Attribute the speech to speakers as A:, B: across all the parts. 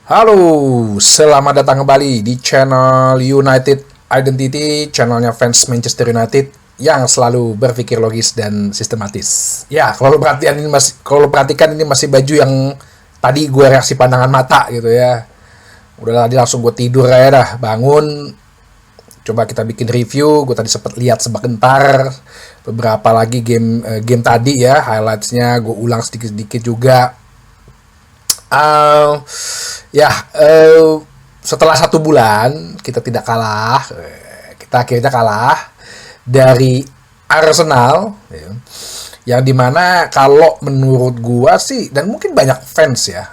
A: Halo, selamat datang kembali di channel United Identity, channelnya fans Manchester United yang selalu berpikir logis dan sistematis. Ya, kalau lo perhatikan ini masih baju yang tadi gue reaksi pandangan mata gitu ya. Udah tadi langsung gue tidur aja dah, bangun. Coba kita bikin review. Gue tadi sempat lihat sebentar beberapa lagi game tadi ya, highlightsnya gue ulang sedikit-sedikit juga. Uh, ya, setelah 1 bulan kita tidak kalah, kita akhirnya kalah dari Arsenal, ya, yang dimana kalau menurut gua sih dan mungkin banyak fans ya,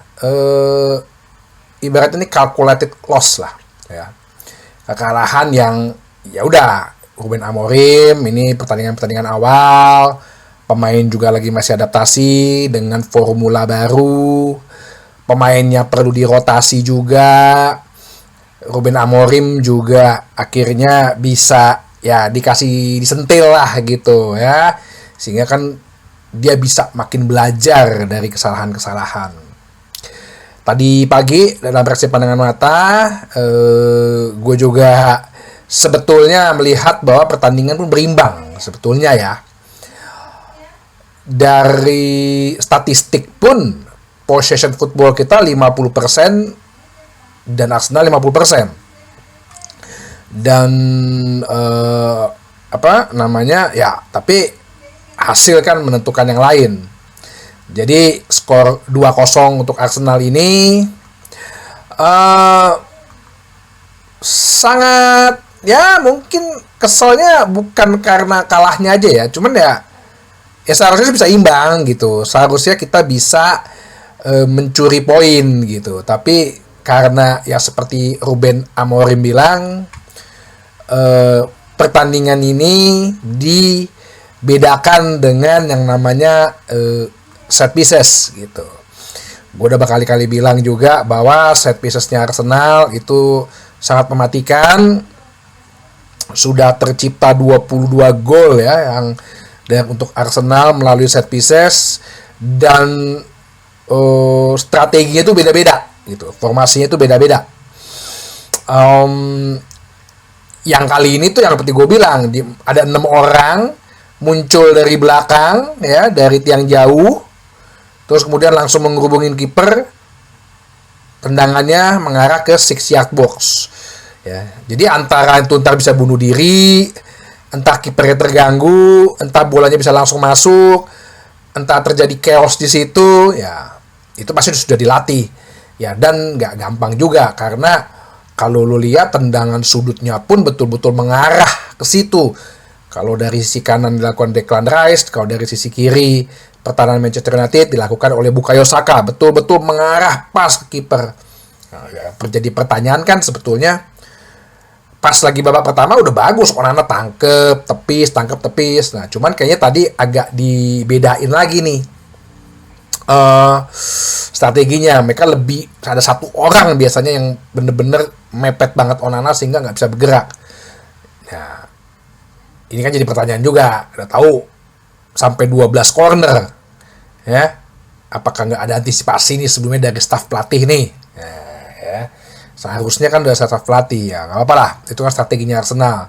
A: ibaratnya ini calculated loss lah, ya, kekalahan yang ya udah. Ruben Amorim ini pertandingan-pertandingan awal, pemain juga lagi masih adaptasi dengan formula baru, pemainnya perlu dirotasi juga. Ruben Amorim juga akhirnya bisa ya dikasih disentil lah gitu ya, sehingga kan dia bisa makin belajar dari kesalahan-kesalahan. Tadi pagi dalam reaksi pandangan mata, gue juga sebetulnya melihat bahwa pertandingan pun berimbang sebetulnya ya. Dari statistik pun possession football kita 50% dan Arsenal 50%. Dan apa namanya? Ya, tapi hasil kan menentukan yang lain. Jadi skor 2-0 untuk Arsenal ini sangat ya, mungkin keselnya bukan karena kalahnya aja ya, cuman ya seharusnya bisa imbang gitu. Seharusnya kita bisa mencuri poin gitu. Tapi karena ya seperti Ruben Amorim bilang, pertandingan ini dibedakan dengan yang namanya set pieces gitu. Gue udah berkali-kali bilang juga bahwa set piecesnya Arsenal itu sangat mematikan. Sudah tercipta 22 gol ya yang dan untuk Arsenal melalui set pieces, dan strateginya itu beda-beda gitu, formasinya itu beda-beda. Yang kali ini tuh yang seperti gue bilang, ada 6 orang muncul dari belakang ya, dari tiang jauh, terus kemudian langsung menghubungin kiper, tendangannya mengarah ke 6 yard box ya. Jadi antara itu ntar bisa bunuh diri, entah kipernya terganggu, entah bolanya bisa langsung masuk, entah terjadi chaos di situ ya, itu pasti sudah dilatih ya. Dan nggak gampang juga, karena kalau lo lihat tendangan sudutnya pun betul-betul mengarah ke situ. Kalau dari sisi kanan dilakukan Declan Rice, kalau dari sisi kiri pertahanan Manchester United dilakukan oleh Bukayo Saka, betul-betul mengarah pas ke kiper. Nah, ya, terjadi pertanyaan kan sebetulnya, pas lagi babak pertama udah bagus, Onana tangkep tepis. Nah, cuman kayaknya tadi agak dibedain lagi nih strateginya. Mereka lebih, ada 1 orang biasanya yang bener-bener mepet banget Onana sehingga nggak bisa bergerak. Nah, ini kan jadi pertanyaan juga. Udah tahu sampai 12 corner ya, apakah nggak ada antisipasi nih sebelumnya dari staf pelatih nih? Nah, ya. Seharusnya kan udah staf pelatih ya, nggak apa-apa lah, itu kan strateginya Arsenal.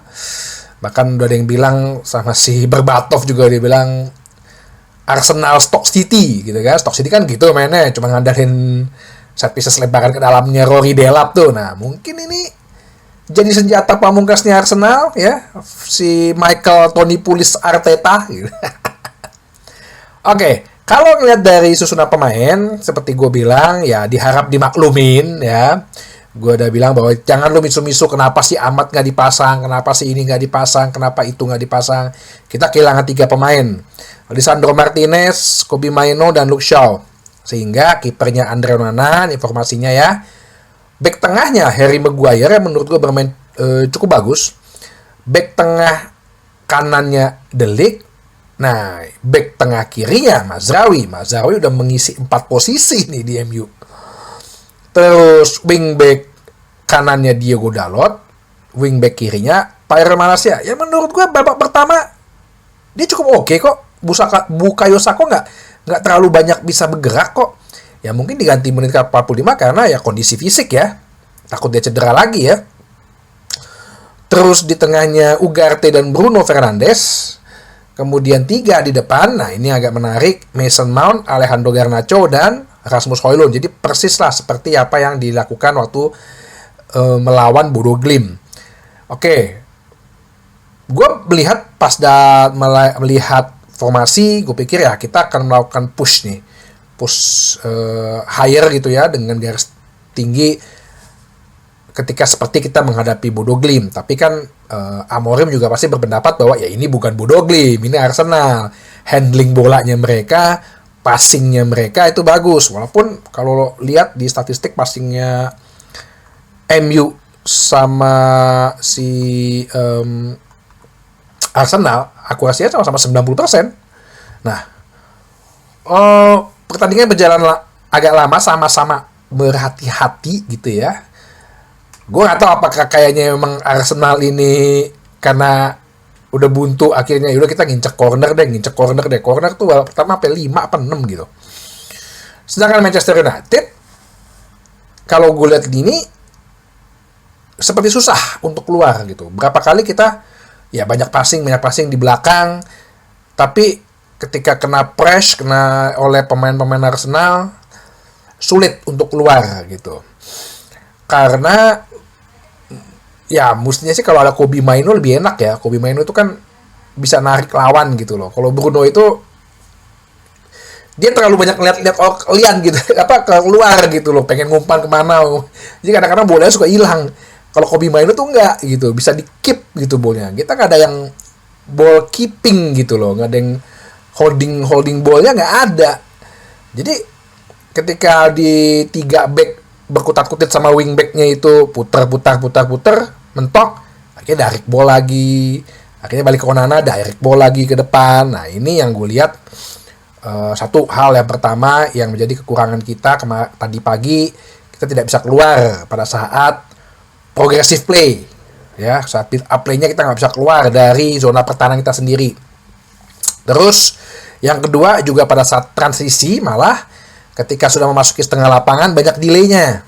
A: Bahkan udah ada yang bilang sama si Berbatov juga, dia bilang Arsenal Stoke City gitu kan. Stoke City kan gitu mainnya, cuma ngandalin set pieces lebaran ke dalamnya Rory Delap tuh. Nah, mungkin ini jadi senjata pamungkasnya Arsenal ya, si Michael Tony Pulis Arteta gitu. Oke, kalau ngeliat dari susunan pemain seperti gue bilang ya, diharap dimaklumin ya. Gue udah bilang bahwa jangan lu misu-misu kenapa sih Ahmad nggak dipasang, kenapa sih ini nggak dipasang, kenapa itu nggak dipasang. Kita kehilangan 3 pemain, Lisandro Martinez, Kobbie Mainoo, dan Luke Shaw. Sehingga kipernya Andre Onana, informasinya ya. Back tengahnya Harry Maguire yang menurut gue bermain cukup bagus. Back tengah kanannya De Ligt. Nah, back tengah kirinya Mazraoui udah mengisi 4 posisi nih di MU. Terus wingback kanannya Diogo Dalot, wingback kirinya Pierre Malacia. Ya menurut gue babak pertama dia cukup oke kok. Bukayo Saka nggak terlalu banyak bisa bergerak kok. Ya mungkin diganti menit ke 45 karena ya kondisi fisik ya. Takut dia cedera lagi ya. Terus di tengahnya Ugarte dan Bruno Fernandes. Kemudian 3 di depan. Nah ini agak menarik. Mason Mount, Alejandro Garnacho, dan Rasmus Højlund. Jadi persis lah seperti apa yang dilakukan waktu melawan Bodo Glimt. Oke. Gue melihat melihat formasi, gue pikir ya kita akan melakukan push nih. Push higher gitu ya, dengan garis tinggi ketika seperti kita menghadapi Bodo Glimt. Tapi kan Amorim juga pasti berpendapat bahwa ya ini bukan Bodo Glimt, ini Arsenal. Handling bolanya mereka, passingnya mereka itu bagus. Walaupun kalau lihat di statistik passingnya MU sama si Arsenal, akurasinya sama-sama 90%. Nah, pertandingan berjalan agak lama, sama-sama berhati-hati gitu ya. Gue gak tahu apakah kayaknya memang Arsenal ini karena udah buntu akhirnya yaudah kita ngincek corner deh. Corner tuh pertama sampai 5 apa 6 gitu. Sedangkan Manchester United kalau gue lihat gini seperti susah untuk keluar gitu. Berapa kali kita ya banyak passing di belakang, tapi ketika kena oleh pemain-pemain Arsenal sulit untuk keluar gitu. Karena ya mestinya sih kalau ada Kobbie Mainoo lebih enak ya. Kobbie Mainoo itu kan bisa narik lawan gitu loh. Kalau Bruno itu dia terlalu banyak lihat lian gitu, keluar gitu loh, pengen ngumpan kemana. Jadi kadang-kadang bolanya suka hilang. Kalau Kobbie Mainoo tuh enggak gitu, bisa di-keep gitu bolnya. Kita nggak ada yang ball keeping gitu loh, nggak ada yang holding ballnya nggak ada. Jadi ketika di 3 back berkutat-kutit sama wingbacknya itu puter, mentok, akhirnya direct ball lagi, akhirnya balik ke Onana, direct ball lagi ke depan. Nah ini yang gue lihat satu hal yang pertama yang menjadi kekurangan kita tadi pagi, kita tidak bisa keluar pada saat progressive play ya, saat build up play-nya kita nggak bisa keluar dari zona pertahanan kita sendiri. Terus yang kedua juga pada saat transisi, malah ketika sudah memasuki setengah lapangan banyak delay-nya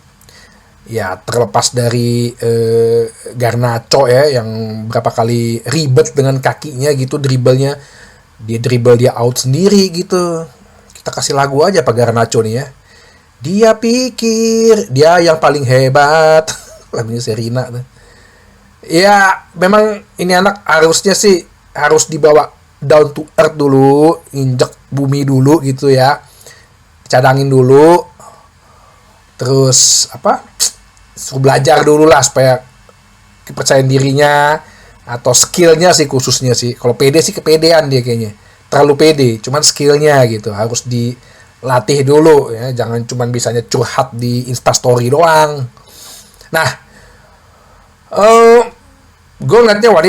A: ya, terlepas dari Garnacho ya yang berapa kali ribet dengan kakinya gitu, dribblenya dia out sendiri gitu. Kita kasih lagu aja Pak Garnacho nih ya, dia pikir dia yang paling hebat. Lagunya Serina tuh. Ya memang ini anak harusnya sih harus dibawa down to earth dulu, injek bumi dulu gitu ya, cadangin dulu, terus suruh belajar dulu lah supaya kepercayaan dirinya atau skillnya sih khususnya sih. Kalau pede sih kepedean dia kayaknya, terlalu pede, cuman skillnya gitu harus dilatih dulu ya, jangan cuman bisanya curhat di Instastory doang. Nah, gue ngeliatnya Wadi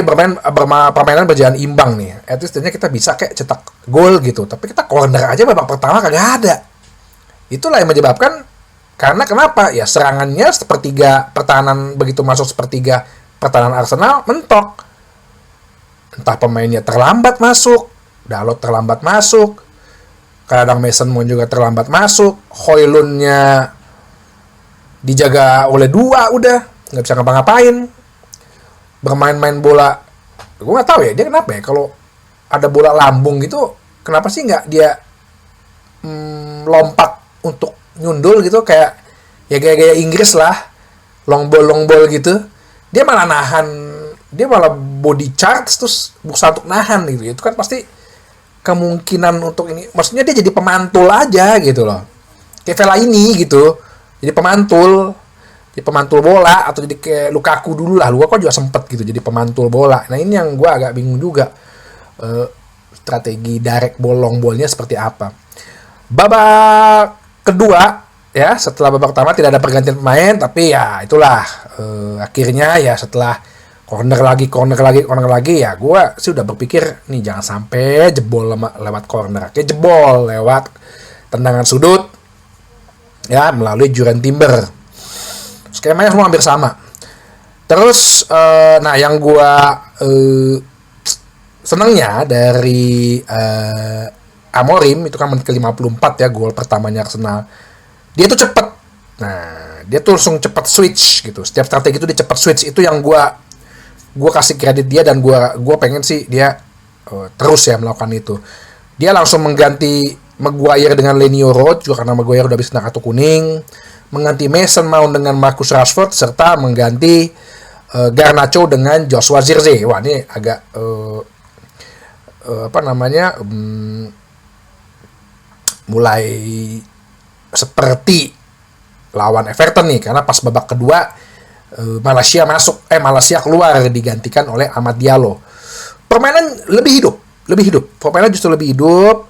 A: permainan berjalan imbang nih. At least kita bisa kayak cetak gol gitu. Tapi kita corner aja babak pertama kagak ada. Itulah yang menyebabkan, karena kenapa? Ya serangannya sepertiga pertahanan, begitu masuk sepertiga pertahanan Arsenal mentok. Entah pemainnya terlambat masuk, Dalot terlambat masuk, kadang Mason Mount juga terlambat masuk, Højlundnya dijaga oleh 2 udah nggak bisa ngapa-ngapain, bermain-main bola. Gue nggak tahu ya dia kenapa ya, kalau ada bola lambung gitu kenapa sih nggak dia lompat untuk nyundul gitu, kayak ya gaya-gaya Inggris lah, long ball gitu. Dia malah body charge terus berusaha untuk nahan gitu. Itu kan pasti kemungkinan untuk ini, maksudnya dia jadi pemantul aja gitu loh, kayak Vela ini gitu, jadi pemantul bola, atau jadi kayak Lukaku dulu lah. Lukaku juga sempet gitu jadi pemantul bola. Nah ini yang gue agak bingung juga, strategi direct ball long ballnya seperti apa. Babak kedua ya, setelah babak pertama tidak ada pergantian pemain, tapi ya itulah akhirnya ya setelah corner lagi ya, gue sih udah berpikir nih jangan sampai jebol lewat corner. Kayak jebol lewat tendangan sudut ya melalui Jurriën Timber. Skemanya semua hampir sama. Terus nah yang gue senengnya dari Amorim itu kan menit ke-54 ya, gol pertamanya Arsenal. dia tuh cepet. Nah, dia tuh langsung cepet switch gitu. Setiap strategi itu dia cepet switch. Itu yang gua kasih kredit dia, dan gua pengen sih dia terus ya melakukan itu. Dia langsung mengganti Maguire dengan Lenio Road juga karena Maguire udah habis kena kartu kuning, mengganti Mason Mount dengan Marcus Rashford, serta mengganti Garnacho dengan Joshua Zirkzee. Wah, ini agak mulai seperti lawan Everton nih, karena pas babak kedua Malaysia keluar digantikan oleh Amad Diallo. Permainan lebih hidup. Permainan justru lebih hidup.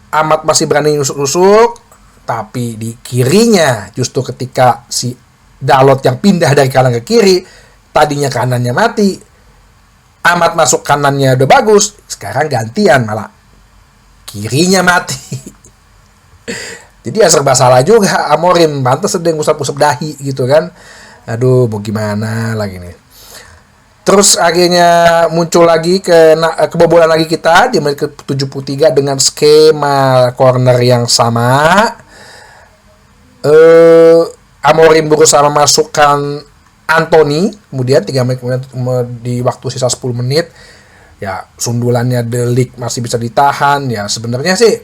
A: Amad masih berani nusuk-nusuk, tapi di kirinya justru ketika si Dalot yang pindah dari kanan ke kiri, tadinya kanannya mati, Amad masuk kanannya udah bagus, sekarang gantian malah kirinya mati. Jadi ya serba salah juga Amorim, pantas sedang usap-usap dahi gitu kan. Aduh, mau gimana lagi nih. Terus akhirnya muncul lagi kebobolan lagi kita di menit ke-73 dengan skema corner yang sama. Amorim berusaha memasukkan Anthony, kemudian 3 menit kemudian di waktu sisa 10 menit ya sundulannya De Ligt masih bisa ditahan. Ya sebenarnya sih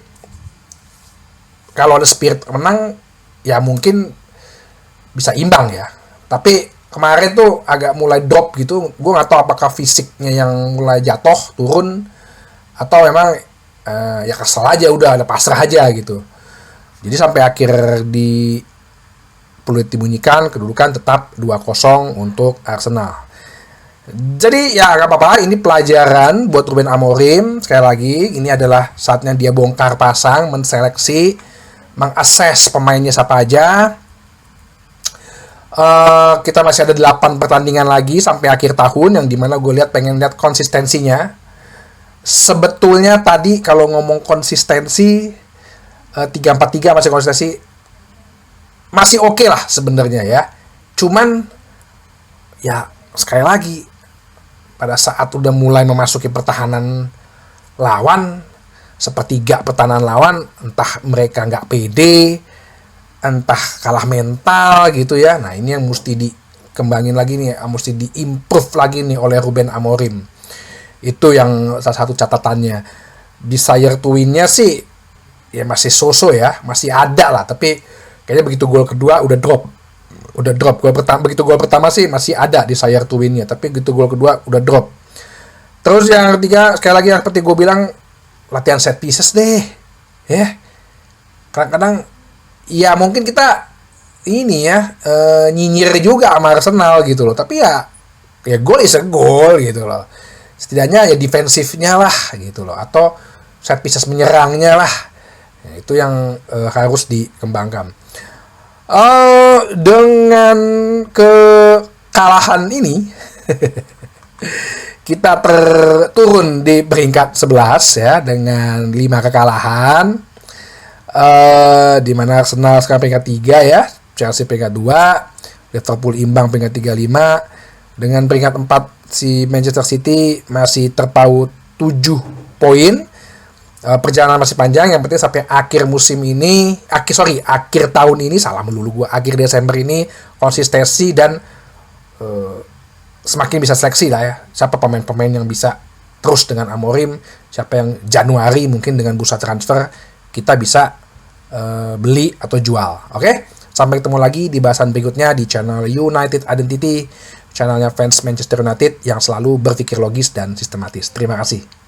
A: kalau ada spirit menang ya mungkin bisa imbang ya. Tapi kemarin tuh agak mulai drop gitu. Gue nggak tahu apakah fisiknya yang mulai jatuh, turun, atau memang ya kesel aja udah, ada pasrah aja gitu. Jadi sampai akhir di peluit dibunyikan, kedudukan tetap 2-0 untuk Arsenal. Jadi ya nggak apa-apa, ini pelajaran buat Ruben Amorim. Sekali lagi, ini adalah saatnya dia bongkar pasang, menseleksi, mengakses pemainnya siapa aja. Kita masih ada 8 pertandingan lagi sampai akhir tahun, yang dimana gue pengen lihat konsistensinya. Sebetulnya tadi kalau ngomong konsistensi 3-4-3 masih konsistensi, masih oke lah sebenarnya ya. Cuman ya sekali lagi pada saat udah mulai memasuki pertahanan lawan, sepertiga pertahanan lawan, entah mereka nggak pede, entah kalah mental gitu ya. Nah ini yang mesti dikembangin lagi nih, mesti diimprove lagi nih oleh Ruben Amorim. Itu yang salah satu catatannya. Desire to win-nya sih ya masih so-so ya, masih ada lah. Tapi kayaknya begitu gol kedua udah drop. Begitu gol pertama sih masih ada desire to win-nya, tapi begitu gol kedua udah drop. Terus yang ketiga, sekali lagi yang seperti gue bilang, latihan set pieces deh. Ya. Kadang-kadang ya mungkin kita ini ya nyinyir juga sama Arsenal gitu loh, tapi ya gol is a goal gitu loh. Setidaknya ya defensifnya lah gitu loh, atau set pieces menyerangnya lah. Ya, itu yang harus dikembangkan. Dengan kekalahan ini kita turun di peringkat 11 ya dengan 5 kekalahan. Di mana Arsenal sekarang peringkat 3 ya, Chelsea peringkat 2, Liverpool imbang peringkat 35, dengan peringkat 4 si Manchester City masih terpaut 7 poin. Perjalanan masih panjang, yang penting sampai akhir musim ini, akhir tahun ini, akhir Desember ini konsistensi dan semakin bisa seleksi lah ya, siapa pemain-pemain yang bisa terus dengan Amorim, siapa yang Januari mungkin dengan bursa transfer kita bisa beli atau jual. Oke? Sampai ketemu lagi di bahasan berikutnya di channel United Identity, channelnya fans Manchester United yang selalu berpikir logis dan sistematis. Terima kasih.